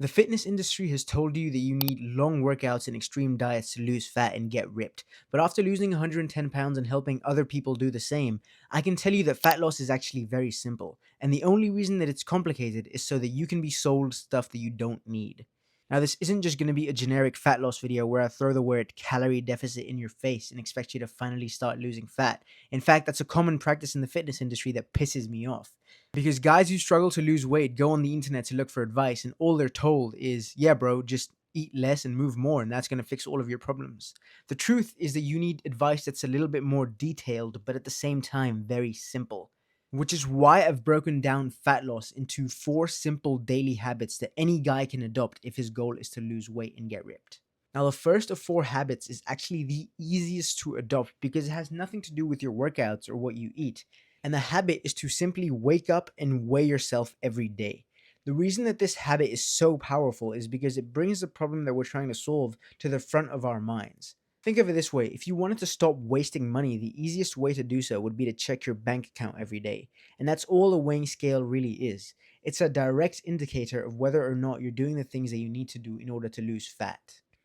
The fitness industry has told you that you need long workouts and extreme diets to lose fat and get ripped. But after losing 110 pounds and helping other people do the same, I can tell you that fat loss is actually very simple. And the only reason that it's complicated is so that you can be sold stuff that you don't need. Now, this isn't just going to be a generic fat loss video where I throw the word calorie deficit in your face and expect you to finally start losing fat. In fact, that's a common practice in the fitness industry that pisses me off. Because guys who struggle to lose weight go on the internet to look for advice, and all they're told is, yeah, bro, just eat less and move more, and that's going to fix all of your problems. The truth is that you need advice that's a little bit more detailed, but at the same time, very simple. Which is why I've broken down fat loss into 4 simple daily habits that any guy can adopt if his goal is to lose weight and get ripped. Now, the first of 4 habits is actually the easiest to adopt because it has nothing to do with your workouts or what you eat. And the habit is to simply wake up and weigh yourself every day. The reason that this habit is so powerful is because it brings the problem that we're trying to solve to the front of our minds. Think of it this way: if you wanted to stop wasting money, the easiest way to do so would be to check your bank account every day. And that's all a weighing scale really is. It's a direct indicator of whether or not you're doing the things that you need to do in order to lose fat.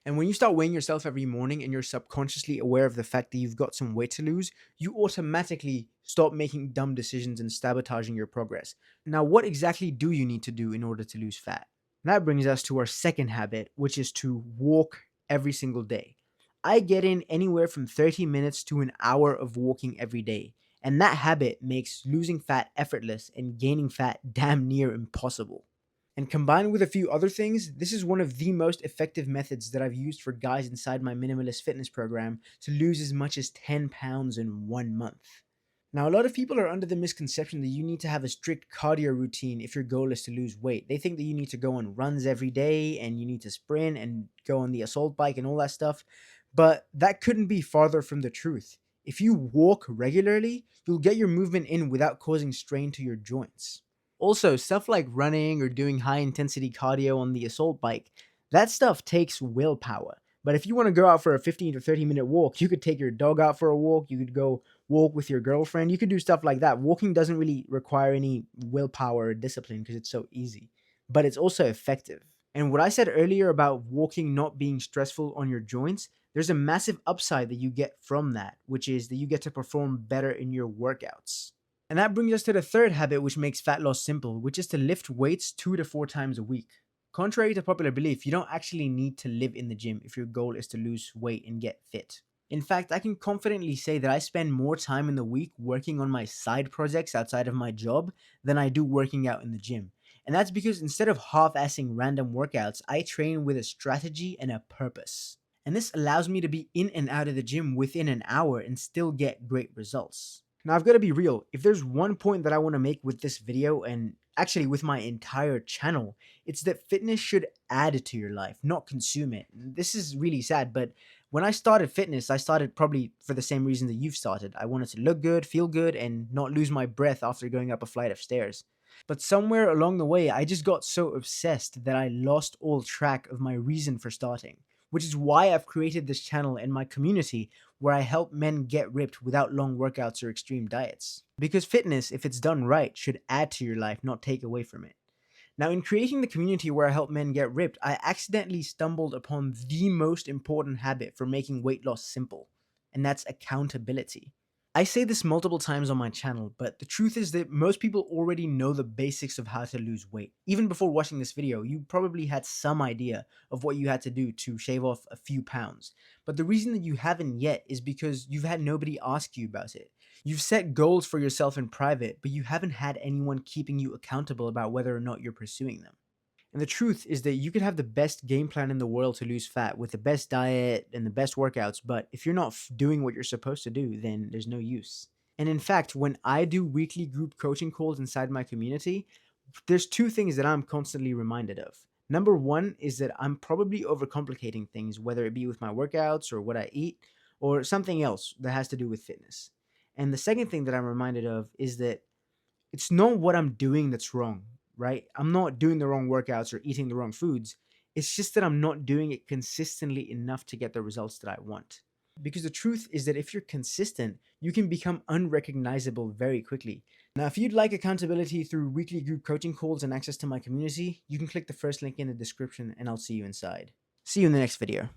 And when you start weighing yourself every morning and you're subconsciously aware of the fact that you've got some weight to lose, you automatically stop making dumb decisions and sabotaging your progress. Now, what exactly do you need to do in order to lose fat? That brings us to our second habit, which is to walk every single day. I get in anywhere from 30 minutes to an hour of walking every day, and that habit makes losing fat effortless and gaining fat damn near impossible. And combined with a few other things, this is one of the most effective methods that I've used for guys inside my minimalist fitness program to lose as much as 10 pounds in 1 month. Now, a lot of people are under the misconception that you need to have a strict cardio routine if your goal is to lose weight. They think that you need to go on runs every day and you need to sprint and go on the assault bike and all that stuff. But that couldn't be farther from the truth. If you walk regularly, you'll get your movement in without causing strain to your joints. Also, stuff like running or doing high intensity cardio on the assault bike, that stuff takes willpower. But if you want to go out for a 15 to 30-minute walk, you could take your dog out for a walk, you could go walk with your girlfriend, you could do stuff like that. Walking doesn't really require any willpower or discipline because it's so easy, but it's also effective. And what I said earlier about walking not being stressful on your joints, there's a massive upside that you get from that, which is that you get to perform better in your workouts. And that brings us to the third habit, which makes fat loss simple, which is to lift weights 2 to 4 times a week. Contrary to popular belief, you don't actually need to live in the gym if your goal is to lose weight and get fit. In fact, I can confidently say that I spend more time in the week working on my side projects outside of my job than I do working out in the gym. And that's because instead of half-assing random workouts, I train with a strategy and a purpose. And this allows me to be in and out of the gym within an hour and still get great results. Now, I've got to be real. If there's one point that I want to make with this video, and actually with my entire channel, it's that fitness should add to your life, not consume it. This is really sad, but when I started fitness, I started probably for the same reason that you've started. I wanted to look good, feel good, and not lose my breath after going up a flight of stairs. But somewhere along the way, I just got so obsessed that I lost all track of my reason for starting, which is why I've created this channel and my community where I help men get ripped without long workouts or extreme diets. Because fitness, if it's done right, should add to your life, not take away from it. Now, in creating the community where I help men get ripped, I accidentally stumbled upon the most important habit for making weight loss simple, and that's accountability. I say this multiple times on my channel, but the truth is that most people already know the basics of how to lose weight. Even before watching this video, you probably had some idea of what you had to do to shave off a few pounds. But the reason that you haven't yet is because you've had nobody ask you about it. You've set goals for yourself in private, but you haven't had anyone keeping you accountable about whether or not you're pursuing them. And the truth is that you could have the best game plan in the world to lose fat with the best diet and the best workouts, but if you're not doing what you're supposed to do, then there's no use. And in fact, when I do weekly group coaching calls inside my community, there's 2 things that I'm constantly reminded of. Number one is that I'm probably overcomplicating things, whether it be with my workouts or what I eat or something else that has to do with fitness. And the second thing that I'm reminded of is that it's not what I'm doing that's wrong, right? I'm not doing the wrong workouts or eating the wrong foods. It's just that I'm not doing it consistently enough to get the results that I want. Because the truth is that if you're consistent, you can become unrecognizable very quickly. Now, if you'd like accountability through weekly group coaching calls and access to my community, you can click the first link in the description and I'll see you inside. See you in the next video.